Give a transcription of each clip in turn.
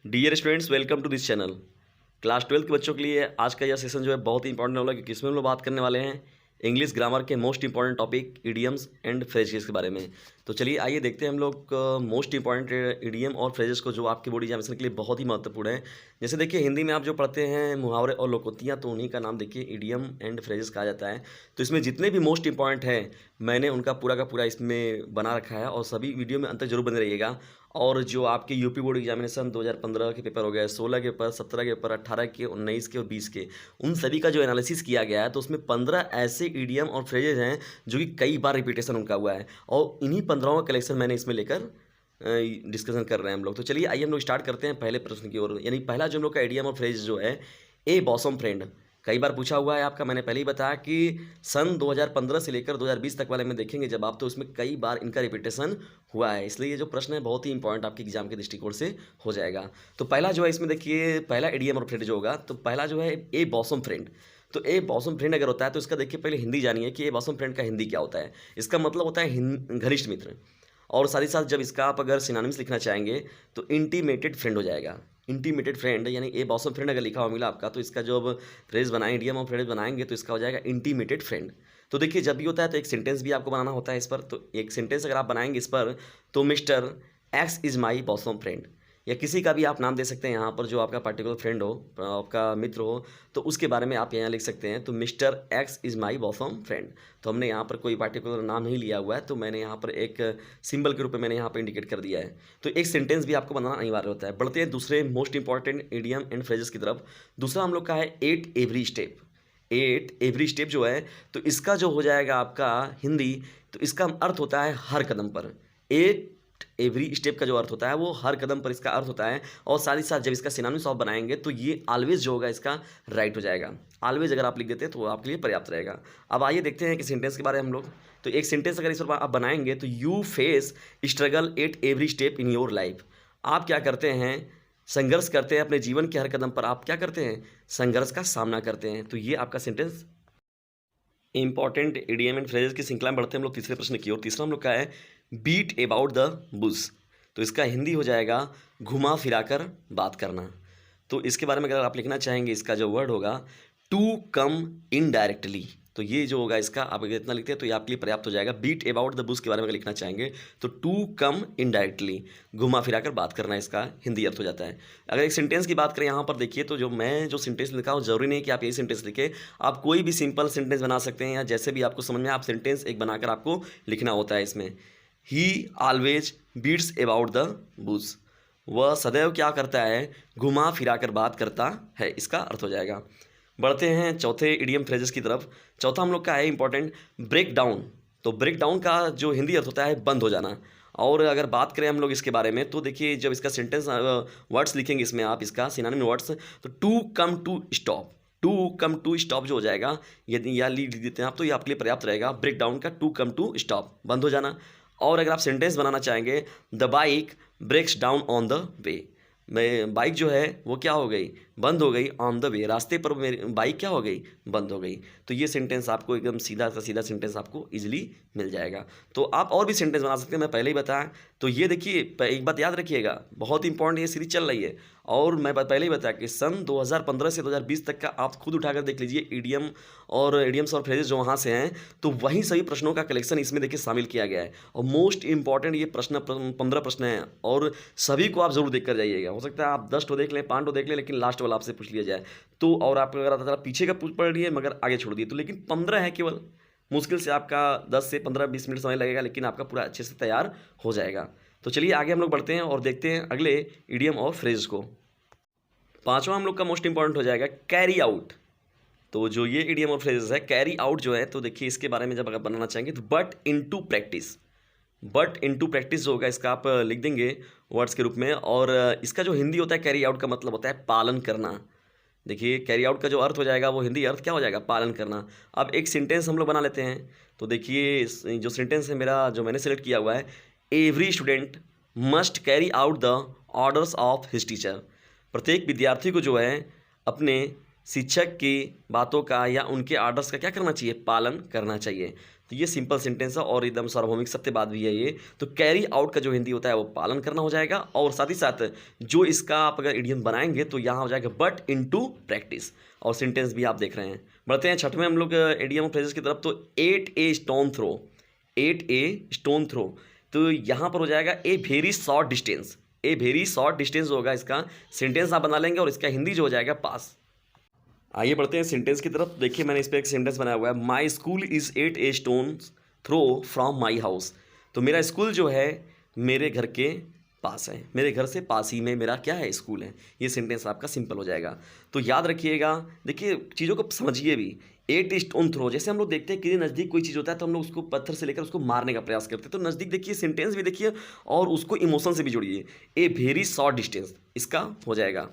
Dear students, welcome to this channel. Class 12 के बच्चों के लिए आज का यह सेशन जो है बहुत ही इंपॉर्टेंट होगा, क्योंकि इसमें हम लोग बात करने वाले हैं इंग्लिश ग्रामर के most important topic idioms and phrases के बारे में। तो चलिए आइए देखते हैं हम लोग मोस्ट इंपॉर्टेंट इडियम और फ्रेजेस को, जो आपके बोर्ड एग्जामिनेशन के लिए बहुत ही महत्वपूर्ण है। जैसे देखिए, हिंदी में आप जो पढ़ते हैं मुहावरे और लोकोक्तियाँ, तो उन्हीं का नाम देखिए इडियम एंड फ्रेजेस कहा जाता है। तो इसमें जितने भी मोस्ट इंपॉर्टेंट हैं, मैंने उनका पूरा का पूरा इसमें बना रखा है, और सभी वीडियो में अंत तक जरूर बने रहिएगा। और जो आपके यूपी बोर्ड एग्जामिनेशन 2015 के पेपर हो गए, 16 के पेपर, 17 के पेपर, 18 के, 19 के और 20 के, उन सभी का जो एनालिसिस किया गया है, तो उसमें 15 ऐसे इडियम और फ्रेजेज हैं जो कि कई बार रिपीटेशन उनका हुआ है, और इन्हीं 15 का कलेक्शन मैंने इसमें लेकर डिस्कशन कर रहे हैं हम लोग। तो चलिए आइए हम लोग स्टार्ट करते हैं पहले प्रश्न की ओर। यानी पहला जो हम लोग का इडियम और फ्रेज जो है, ए बॉसम फ्रेंड, कई बार पूछा हुआ है आपका। मैंने पहले ही बताया कि सन 2015 से लेकर 2020 तक वाले में देखेंगे जब आप, तो उसमें कई बार इनका रिपीटेशन हुआ है, इसलिए ये जो प्रश्न है बहुत ही इंपॉर्टेंट आपके एग्जाम के दृष्टिकोण से हो जाएगा। तो पहला जो है इसमें देखिए, पहला इडियम और फ्रेंड जो होगा, तो पहला जो है ए बॉसम फ्रेंड। तो ए बॉसम फ्रेंड अगर होता है तो इसका देखिए पहले हिंदी जानिए कि ए बॉसम फ्रेंड का हिंदी क्या होता है। इसका मतलब होता है घनिष्ठ मित्र, और साथ ही साथ जब इसका आप अगर सिनोनिम्स लिखना चाहेंगे तो इंटीमेटेड फ्रेंड हो जाएगा। इंटीमेटेड फ्रेंड यानी ए बॉसम फ्रेंड अगर लिखा हुआ मिला आपका, तो इसका जो अब फ्रेज बनाए, इडियम और फ्रेज बनाएंगे, तो इसका हो जाएगा इंटीमेटेड फ्रेंड। तो देखिए, जब भी होता है तो एक सेंटेंस भी आपको बनाना होता है इस पर। तो एक सेंटेंस अगर आप बनाएंगे इस पर, तो mister x is my bosom friend, या किसी का भी आप नाम दे सकते हैं यहाँ पर, जो आपका पर्टिकुलर फ्रेंड हो, आपका मित्र हो, तो उसके बारे में आप यहाँ लिख सकते हैं। तो mister x is my bosom friend, तो हमने यहाँ पर कोई पर्टिकुलर नाम नहीं लिया हुआ है, तो मैंने यहाँ पर एक सिंबल के रूप में मैंने यहाँ पर इंडिकेट कर दिया है। तो एक सेंटेंस भी आपको बनाना अनिवार्य होता है। बढ़ते हैं दूसरे most important idiom and phrases की तरफ। दूसरा हम लोग का है at every step. At every step जो है, तो इसका जो हो जाएगा आपका हिंदी, तो इसका अर्थ होता है हर कदम पर। एट एवरी स्टेप का जो अर्थ होता है वो हर कदम पर इसका अर्थ होता है। और साथ ही साथ जब इसका सिनोनिम्स ऑफ बनाएंगे, तो ये ऑलवेज जो होगा इसका राइट हो जाएगा। ऑलवेज अगर आप लिख देते हैं तो वो आपके लिए पर्याप्त रहेगा। अब आइए देखते हैं कि सेंटेंस के बारे में हम लोग। तो एक सेंटेंस अगर इस पर आप बनाएंगे, तो you face struggle at every step in your life. आप क्या करते हैं, संघर्ष करते हैं अपने जीवन के हर कदम पर। आप क्या करते हैं, संघर्ष का सामना करते हैं। तो ये आपका sentence important idiom and phrases की श्रृंखला में बढ़ते हैं हम लोग तीसरे प्रश्न की ओर। तीसरा हम लोग का है बीट अबाउट द बुश। तो इसका हिंदी हो जाएगा घुमा फिराकर बात करना। तो इसके बारे में अगर आप लिखना चाहेंगे, इसका जो वर्ड होगा टू कम इनडायरेक्टली। तो ये जो होगा इसका, आप अगर इतना लिखते हैं तो ये आपके लिए पर्याप्त हो जाएगा। बीट अबाउट द बुश के बारे में अगर लिखना चाहेंगे, तो टू कम इनडायरेक्टली, घुमा फिराकर बात करना, इसका हिंदी अर्थ हो जाता है। अगर एक सेंटेंस की बात करें यहाँ पर देखिए, तो जो मैं जो सेंटेंस लिखा हूँ, जरूरी नहीं कि आप यही सेंटेंस लिखें, आप कोई भी सिंपल सेंटेंस बना सकते हैं, या जैसे भी आपको समझ में, आप सेंटेंस एक बनाकर आपको लिखना होता है इसमें। He always beats about the bush, वह सदैव क्या करता है, घुमा फिरा कर बात करता है, इसका अर्थ हो जाएगा। बढ़ते हैं चौथे इडियम फ्रेजेस की तरफ। चौथा हम लोग का है इंपॉर्टेंट ब्रेक डाउन। तो ब्रेक डाउन का जो हिंदी अर्थ होता है बंद हो जाना। और अगर बात करें हम लोग इसके बारे में, तो देखिए जब इसका सेंटेंस वर्ड्स लिखेंगे इसमें आप, इसका सिनोनिम वर्ड्स, तो to come to stop, to come to stop जो हो जाएगा, यदि या लिख देते हैं आप, तो ये आपके लिए पर्याप्त रहेगा। ब्रेक डाउन का टू कम टू स्टॉप, बंद हो जाना। और अगर आप सेंटेंस बनाना चाहेंगे, the bike breaks down on the way, मैं बाइक जो है वो क्या हो गई, बंद हो गई, ऑन द वे, रास्ते पर मेरी बाइक क्या हो गई, बंद हो गई। तो ये सेंटेंस आपको एकदम सीधा सा सीधा सेंटेंस आपको इजीली मिल जाएगा। तो आप और भी सेंटेंस बना सकते हैं, मैं पहले ही बताया। तो ये देखिए, एक बात याद रखिएगा, बहुत इंपॉर्टेंट ये सीरीज चल रही है, और मैं पहले ही बताया कि सन 2015 से 2020 तक का आप खुद उठाकर देख लीजिए इडियम्स और फ्रेजेस जो वहाँ से हैं, तो वहीं सभी प्रश्नों का कलेक्शन इसमें देखिए शामिल किया गया है। और मोस्ट इंपॉर्टेंट ये प्रश्न 15 प्रश्न हैं, और सभी को आप जरूर देख कर जाइएगा। हो सकता है आप 10 देख लें, 5 देख लें, लेकिन लास्ट वाला आपसे पूछ लिया जाए तो, और आप अगर पीछे का पढ़ लिए मगर आगे छोड़ दिए तो, लेकिन 15 है केवल, मुश्किल से आपका 10 से 15-20 मिनट समय लगेगा, लेकिन आपका पूरा अच्छे से तैयार हो जाएगा। तो चलिए आगे हम लोग बढ़ते हैं और देखते हैं अगले इडियम और फ्रेज को। पांचवा हम लोग का मोस्ट इंपॉर्टेंट हो जाएगा कैरी आउट। तो जो ये इडियम और फ्रेजेस है, कैरी आउट जो है, तो देखिए इसके बारे में जब अगर बनाना चाहेंगे, तो but into practice. But into practice जो होगा, इसका आप लिख देंगे वर्ड्स के रूप में। और इसका जो हिंदी होता है कैरी आउट का मतलब होता है पालन करना। देखिए कैरी आउट का जो अर्थ हो जाएगा, वो हिंदी अर्थ क्या हो जाएगा, पालन करना। अब एक सेंटेंस हम लोग बना लेते हैं। तो देखिए जो सेंटेंस है मेरा, जो मैंने सेलेक्ट किया हुआ है, every student must carry out the orders of his teacher. प्रत्येक विद्यार्थी को जो है अपने शिक्षक की बातों का या उनके ऑर्डर्स का क्या करना चाहिए, पालन करना चाहिए। तो ये सिंपल सेंटेंस है और एकदम सार्वभौमिक सत्यवाद भी है ये। तो कैरी आउट का जो हिंदी होता है वो पालन करना हो जाएगा, और साथ ही साथ जो इसका आप अगर इडियम बनाएंगे तो यहाँ हो जाएगा बट इनटू प्रैक्टिस, और सेंटेंस भी आप देख रहे हैं। बढ़ते हैं छठवें हम लोग इडियम और फ्रेजेस की तरफ। तो 8 a stone throw, 8 a stone throw, तो यहाँ पर हो जाएगा a very short distance, a very short distance होगा इसका सेंटेंस आप बना लेंगे, और इसका हिंदी जो हो जाएगा पास। आइए बढ़ते हैं सेंटेंस की तरफ। देखिए मैंने इस पर एक सेंटेंस बनाया हुआ है, my school is 8 a stone throw from my house. तो मेरा स्कूल जो है मेरे घर के पास है, मेरे घर से पास ही में मेरा क्या है, स्कूल है। ये सेंटेंस आपका सिंपल हो जाएगा। तो याद रखिएगा, देखिए चीज़ों को समझिए भी। 8 स्टोन थ्रो, जैसे हम लोग देखते हैं कि नज़दीक कोई चीज़ होता है तो हम लोग उसको पत्थर से लेकर उसको मारने का प्रयास करते हैं। तो नज़दीक देखिए, सेंटेंस भी देखिए और उसको इमोशन से भी जोड़िए। ए वेरी शॉर्ट डिस्टेंस इसका हो जाएगा।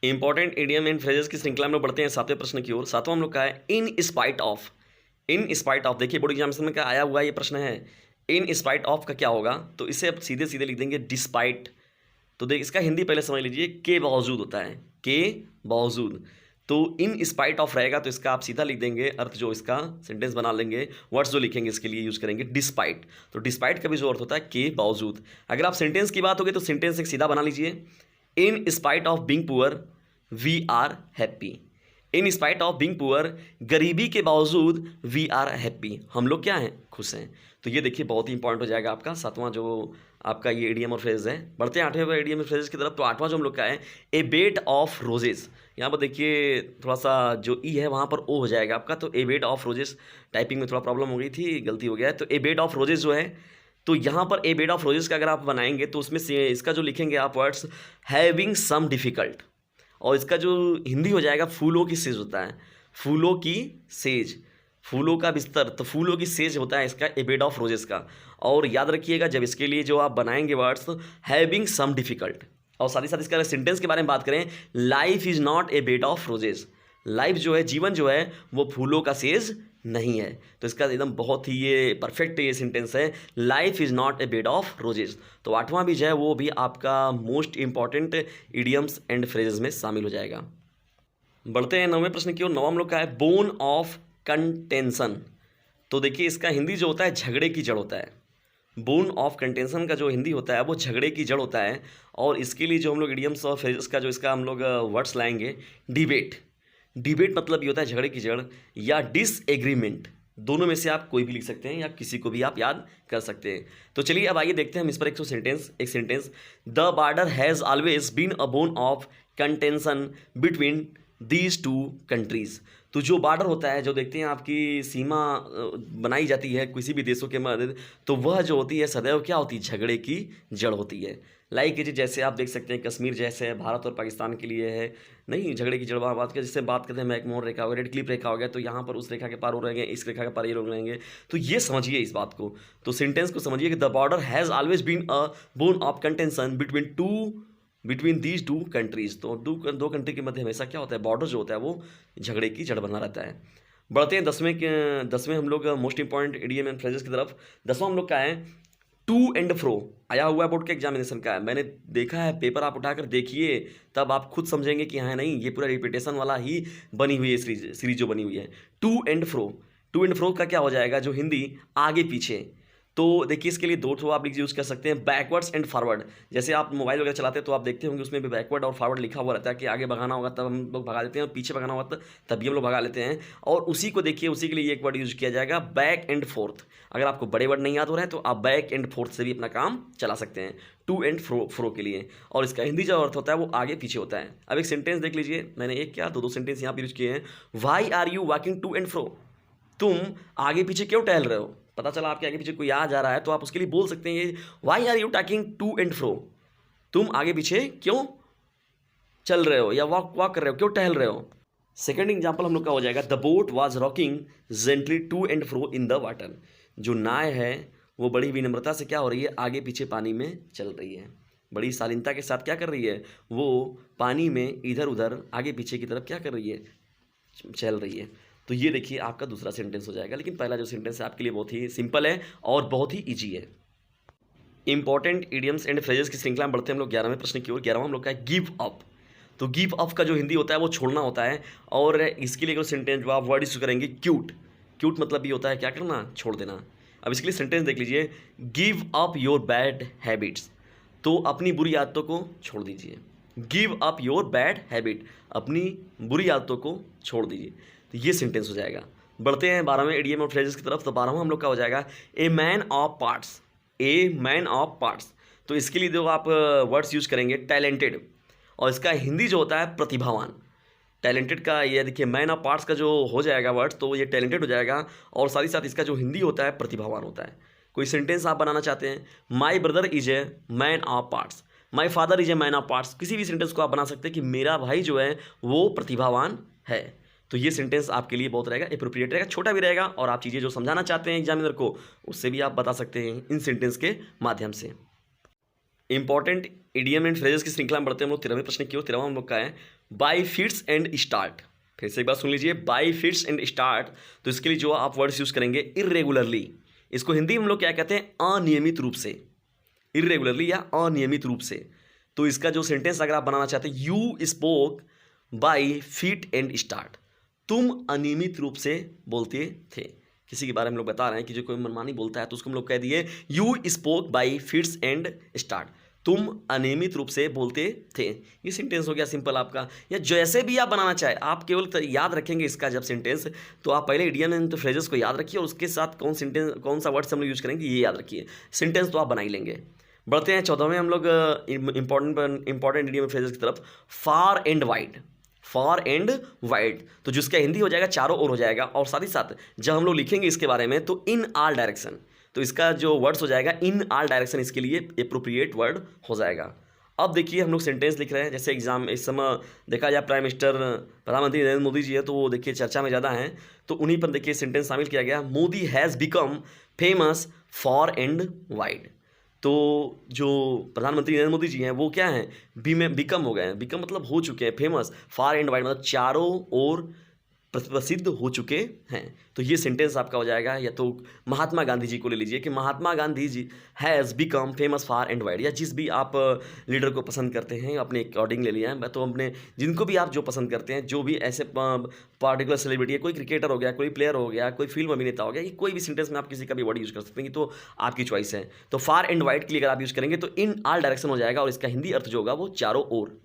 इंपॉर्टेंट इडियम एंड फ्रेजेस की श्रृंखला में लोग बढ़ते हैं सातवें प्रश्न की ओर। सातवां हम लोग का है इन spite of. In spite of, देखिए बोर्ड एग्जामिनेशन में क्या आया हुआ है ये प्रश्न है। इन स्पाइट ऑफ का क्या होगा, तो इसे अब सीधे सीधे लिख देंगे डिस्पाइट। तो देख इसका हिंदी पहले समझ लीजिए, के बावजूद होता है, के बावजूद। तो इन स्पाइट ऑफ रहेगा तो इसका आप सीधा लिख देंगे अर्थ, जो इसका सेंटेंस बना लेंगे, वर्ड्स जो लिखेंगे इसके लिए यूज करेंगे डिस्पाइट। तो डिस्पाइट का भी जो अर्थ होता है के बावजूद। अगर आप सेंटेंस की बात होगी तो सेंटेंस एक सीधा बना लीजिए, in spite of being poor we are happy. In spite of being poor, गरीबी के बावजूद वी आर हैप्पी, हम लोग क्या हैं, खुश हैं। तो ये देखिए बहुत ही इंपॉर्टेंट हो जाएगा आपका सातवां जो आपका ये इडियम और फ्रेज है। बढ़ते हैं आठवें इडियम और फ्रेजेस की तरफ। तो आठवां जो हम लोग का है ए बेड ऑफ रोजेस। यहाँ पर देखिए थोड़ा सा जो ई है वहाँ पर ओ हो जाएगा आपका। तो ए बेड ऑफ रोजेस, टाइपिंग में थोड़ा प्रॉब्लम हो गई थी, गलती हो गया है। तो ए बेड ऑफ रोजेस जो है, तो यहाँ पर ए बेड ऑफ रोजेस का अगर आप बनाएंगे तो उसमें से इसका जो लिखेंगे आप वर्ड्स हैविंग सम डिफिकल्ट, और इसका जो हिंदी हो जाएगा फूलों की सेज होता है, फूलों की सेज, फूलों का बिस्तर, तो फूलों की सेज होता है इसका ए बेड ऑफ रोजेस का। और याद रखिएगा जब इसके लिए जो आप बनाएंगे वर्ड्स हैविंग सम डिफिकल्ट, और साथ ही साथ इसका सेंटेंस के बारे में बात करें, life is not a bed of roses, life जो है, जीवन जो है वो फूलों का सेज नहीं है। तो इसका एकदम बहुत ही ये परफेक्ट ये सेंटेंस है, life is not a bed of roses. तो आठवां भी जो है वो भी आपका most important idioms and phrases में शामिल हो जाएगा। बढ़ते हैं नौवें प्रश्न की ओर। नौवां हम लोग का है बोन ऑफ कंटेंशन। तो देखिए इसका हिंदी जो होता है झगड़े की जड़ होता है। बोन ऑफ कंटेंशन का जो हिंदी होता है वो झगड़े की जड़ होता है। और इसके लिए जो हम लोग इडियम्स और फ्रेजेस का जो इसका हम लोग वर्ड्स लाएंगे, डिबेट। डिबेट मतलब ये होता है झगड़े की जड़, या डिसएग्रीमेंट, दोनों में से आप कोई भी लिख सकते हैं या किसी को भी आप याद कर सकते हैं। तो चलिए अब आइए देखते हैं हम इस पर एक sentence. The border has always been a bone of contention between these two countries. तो जो बॉर्डर होता है, जो देखते हैं आपकी सीमा बनाई जाती है किसी भी देशों के मध्य, तो वह जो होती है सदैव क्या होती है, झगड़े की जड़ होती है। लाइक जैसे आप देख सकते हैं कश्मीर जैसे भारत और पाकिस्तान के लिए है, नहीं झगड़े की जड़ बात करें, जिससे बात करते हैं मैकमोहन रेखा हो गया, रेड क्लिप रेखा हो गया, तो यहाँ पर उस रेखा के पार हो रहेंगे, इस रेखा के पार ये लोग रहेंगे। तो ये समझिए इस बात को, तो सेंटेंस को समझिए कि the border has always been a bone of contention between these two countries. तो दो कंट्री के मध्य हमेशा क्या होता है, बॉर्डर जो होता है वो झगड़े की जड़ बना रहता है। बढ़ते हैं दसवें हम लोग most important idiom and phrases की तरफ। दसवां हम लोग का है टू एंड फ्रो। आया हुआ है बोर्ड के एग्जामिनेशन का है, मैंने देखा है, पेपर आप उठाकर देखिए तब आप खुद समझेंगे कि हाँ नहीं ये पूरा रिपीटेशन वाला ही बनी हुई है सीरीज जो बनी हुई है। टू एंड फ्रो का क्या हो जाएगा, जो हिंदी आगे पीछे। तो देखिए इसके लिए दो थ्रो आप यूज़ कर सकते हैं, बैकवर्ड्स एंड फॉरवर्ड। जैसे आप मोबाइल वगैरह चलाते हैं तो आप देखते होंगे उसमें भी बैकवर्ड और फॉरवर्ड लिखा हुआ रहता है कि आगे भगाना होगा तब हम लोग भगा देते हैं, और पीछे भगाना होगा तभी हम लोग भगा लेते हैं। और उसी को देखिए, उसी के लिए एक वर्ड यूज किया जाएगा बैक एंड फोर्थ। अगर आपको बड़े वर्ड नहीं याद हो रहे हैं तो आप बैक एंड फोर्थ से भी अपना काम चला सकते हैं टू एंड फ्रो के लिए। और इसका हिंदी जो अर्थ होता है वो आगे पीछे होता है। अब एक सेंटेंस देख लीजिए, मैंने एक क्या दो सेंटेंस यहाँ पर यूज किए हैं। Why are you walking to and fro, तुम आगे पीछे क्यों टहल रहे हो। पता चला आपके आगे पीछे कोई आ जा रहा है तो आप उसके लिए बोल सकते हैं why are you talking to and fro, तुम आगे पीछे क्यों चल रहे हो या वॉक कर रहे हो, क्यों टहल रहे हो। सेकंड एग्जांपल हम लोग का हो जाएगा the boat was rocking gently to and fro in the water. जो नाव है वो बड़ी विनम्रता से क्या हो रही है, आगे पीछे पानी में चल रही है, बड़ी शालीनता के साथ क्या कर रही है, वो पानी में इधर उधर आगे पीछे की तरफ क्या कर रही है, चल रही है। तो ये देखिए आपका दूसरा सेंटेंस हो जाएगा। लेकिन पहला जो सेंटेंस है आपके लिए बहुत ही सिंपल है और बहुत ही ईजी है। इंपॉर्टेंट इडियम्स एंड फ्रेजेस की श्रृंखला में बढ़ते हैं हम लोग 11वें प्रश्न की ओर। 11वां हम लोग का है गिव अप। तो गिव अप का जो हिंदी होता है वो छोड़ना होता है। और इसके लिए अगर सेंटेंस जो आप वर्ड यूज करेंगे क्यूट, क्यूट मतलब भी होता है क्या करना, छोड़ देना। अब इसके लिए सेंटेंस देख लीजिए, give up your bad habits, तो अपनी बुरी आदतों को छोड़ दीजिए। Give up your bad habit, अपनी बुरी आदतों को छोड़ दीजिए। तो ये सेंटेंस हो जाएगा। बढ़ते हैं 12वें इडियम और फ्रेजेस की तरफ। तो 12वां हम लोग का हो जाएगा a man of parts, a man of parts. तो इसके लिए जो आप वर्ड्स यूज करेंगे टैलेंटेड, और इसका हिंदी जो होता है प्रतिभावान। टैलेंटेड का ये देखिए मैन ऑफ पार्ट्स का जो हो जाएगा वर्ड, तो ये टैलेंटेड हो जाएगा, और साथ ही साथ इसका जो हिंदी होता है प्रतिभावान होता है। कोई सेंटेंस आप बनाना चाहते हैं, my brother is a man of parts, my father is a man of parts, किसी भी सेंटेंस को आप बना सकते हैं कि मेरा भाई जो है वो प्रतिभावान है। तो ये सेंटेंस आपके लिए बहुत रहेगा, एप्रोप्रिएट रहेगा, छोटा भी रहेगा, और आप चीज़ें जो समझाना चाहते हैं एग्जामिनर को उससे भी आप बता सकते हैं इन सेंटेंस के माध्यम से। इंपॉर्टेंट इडियम एंड फ्रेजेस की श्रृंखला में बढ़ते हैं हम लोग 13वें प्रश्न की ओर। 13वां हम लोग का है बाई फिट्स एंड स्टार्ट। फिर से एक बार सुन लीजिए, बाई फिट्स एंड स्टार्ट। तो इसके लिए जो आप वर्ड्स यूज करेंगे इर्रेगुलरली, इसको हिंदी में हम लोग क्या कहते हैं, अनियमित रूप से, इर्रेगुलरली या अनियमित रूप से। तो इसका जो सेंटेंस अगर आप बनाना चाहते हैं, you spoke by fit and start, तुम अनियमित रूप से बोलते थे। किसी के बारे में हम लोग बता रहे हैं कि जो कोई मनमानी बोलता है तो उसको हम लोग कह दिए you spoke by fits and start, तुम अनियमित रूप से बोलते थे। ये सेंटेंस हो गया सिंपल आपका। या जैसे भी आप बनाना चाहे, आप केवल याद रखेंगे इसका जब सेंटेंस, तो आप पहले इडियम एंड फ्रेजेस को याद रखिए और उसके साथ कौन सा वर्ड्स हम लोग यूज करेंगे ये याद रखिए। सेंटेंस तो आप बना ही लेंगे। बढ़ते हैं 14वें हम लोग इंपॉर्टेंट इडियम फ्रेजेस की तरफ। Far and wide, far and wide, तो जिसका हिंदी हो जाएगा चारों ओर हो जाएगा, और साथ ही साथ जब हम लोग लिखेंगे इसके बारे में तो इन ऑल डायरेक्शन, तो इसका जो वर्ड्स हो जाएगा इन ऑल डायरेक्शन, इसके लिए एप्रोप्रिएट वर्ड हो जाएगा। अब देखिए हम लोग सेंटेंस लिख रहे हैं, जैसे एग्जाम इस समय देखा जाए प्राइम मिनिस्टर प्रधानमंत्री नरेंद्र मोदी जी है, तो वो देखिए चर्चा में ज़्यादा हैं, तो उन्हीं पर देखिए सेंटेंस शामिल किया गया, Modi has become famous for and wide. तो जो प्रधानमंत्री नरेंद्र मोदी जी हैं वो क्या हैं, बी में बिकम हो गए हैं, बिकम मतलब हो चुके हैं, फेमस, फार एंड वाइड मतलब चारों ओर प्रसिद्ध हो चुके हैं। तो ये सेंटेंस आपका हो जाएगा। या तो महात्मा गांधी जी को ले लीजिए कि Mahatma Gandhi ji has become famous far and wide, या जिस भी आप लीडर को पसंद करते हैं अपने अकॉर्डिंग ले लिया है, तो अपने जिनको भी आप जो पसंद करते हैं, जो भी ऐसे पार्टिकुलर सेलिब्रिटी है, कोई क्रिकेटर हो गया, कोई प्लेयर हो गया, कोई फिल्म अभिनेता हो गया, ये कोई भी सेंटेंस में आप किसी का भी वर्ड यूज़ कर सकते हैं, तो आपकी चॉइस है। तो फार एंड वाइड के लिए अगर आप यूज़ करेंगे तो इन ऑल डायरेक्शन हो जाएगा, और इसका हिंदी अर्थ जो होगा वो चारों ओर।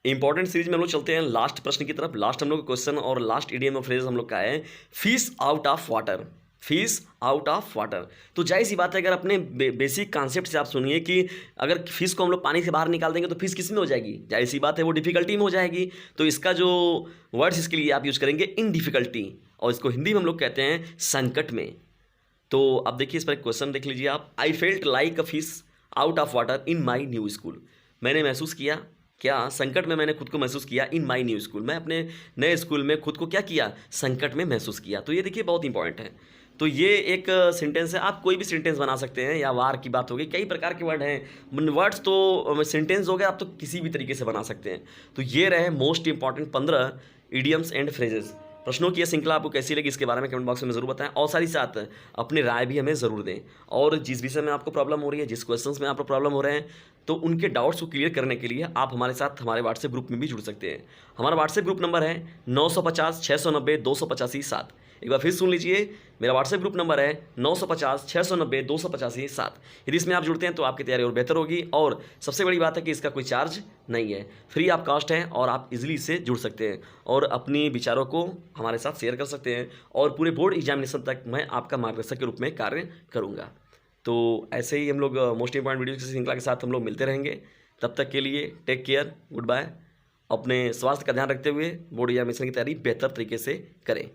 इंपॉर्टेंट सीरीज में हम लोग चलते हैं लास्ट प्रश्न की तरफ। लास्ट हम लोग का क्वेश्चन और लास्ट इडियम ऑफ फ्रेज हम लोग का है fish out of water, fish out of water. तो जाहिर सी बात है, अगर अपने बेसिक कॉन्सेप्ट से आप सुनिए कि अगर फिश को हम लोग पानी से बाहर निकाल देंगे तो फिश किस में हो जाएगी, जाहिर सी बात है वो डिफिकल्टी में हो जाएगी। तो इसका जो वर्ड्स इसके लिए आप यूज़ करेंगे इन डिफिकल्टी, और इसको हिंदी में हम लोग कहते हैं संकट में। तो अब देखिए इस पर एक क्वेश्चन देख लीजिए आप, I felt like a fish out of water in my new school. मैंने महसूस किया, क्या संकट में मैंने खुद को महसूस किया, इन माई न्यू स्कूल, मैं अपने नए स्कूल में खुद को क्या किया, संकट में महसूस किया। तो ये देखिए बहुत इंपॉर्टेंट है। तो ये एक सेंटेंस है, आप कोई भी सेंटेंस बना सकते हैं, या वार की बात होगी, कई प्रकार के वर्ड हैं, वर्ड्स तो सेंटेंस हो गया, आप तो किसी भी तरीके से बना सकते हैं। तो ये रहे most important 15 idioms and phrases. प्रश्नों की यह श्रृंखला आपको कैसी लगी इसके बारे में कमेंट बॉक्स में ज़रूर बताएं, और साथ ही साथ अपनी राय भी हमें ज़रूर दें। और जिस विषय में आपको प्रॉब्लम हो रही है, जिस क्वेश्चंस में आपको प्रॉब्लम हो रहे हैं, तो उनके डाउट्स को क्लियर करने के लिए आप हमारे साथ हमारे व्हाट्सएप ग्रुप में भी जुड़ सकते हैं। हमारा व्हाट्सएप ग्रुप नंबर है 950 690 285 7। एक बार फिर सुन लीजिए, मेरा व्हाट्सएप ग्रुप नंबर है 950 690 285 7। यदि इसमें आप जुड़ते हैं तो आपकी तैयारी और बेहतर होगी, और सबसे बड़ी बात है कि इसका कोई चार्ज नहीं है, फ्री ऑफ कॉस्ट है, और आप इजीली इससे जुड़ सकते हैं और अपनी विचारों को हमारे साथ शेयर कर सकते हैं, और पूरे बोर्ड एग्जामिनेशन तक मैं आपका मार्गदर्शक के रूप में कार्य करूँगा। तो ऐसे ही हम लोग मोस्ट इंपॉर्टेंट वीडियो की श्रृंखला के साथ हम लोग मिलते रहेंगे। तब तक के लिए टेक केयर, गुड बाय। अपने स्वास्थ्य का ध्यान रखते हुए बोर्ड एग्जामिनेशन की तैयारी बेहतर तरीके से करें।